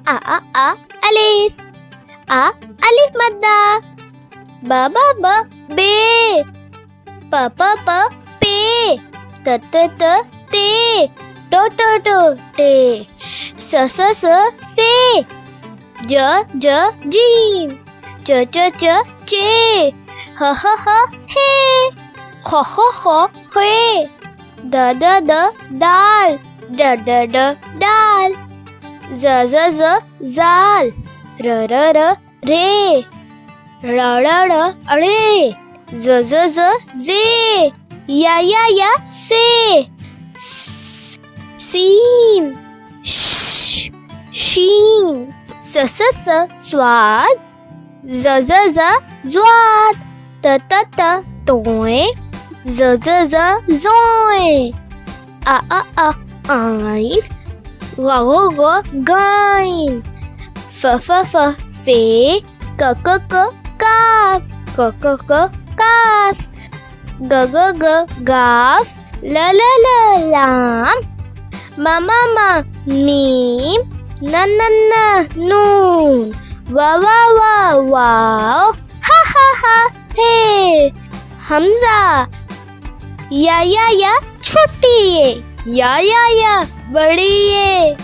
आ अलिफ. अलिफ मद्दा. ब बे. प पे. त ते. टो टे. स से. ज जीम. च चे. ह हे. खो खे. द दाल. ड दाल. ज जाल. र रे. ड़ अड़े. ज जे. या से. सीन. शीन. स स्वाद. ज ज्वाद. त तोय. ज जोय. आ आइन. गो गाइन. फ फे. क काफ. क काफ. ग गाफ. ल लाम. मा मीम. न नून. वाव. हा हे. हमजा. या छोटी ये. या बड़ी ये.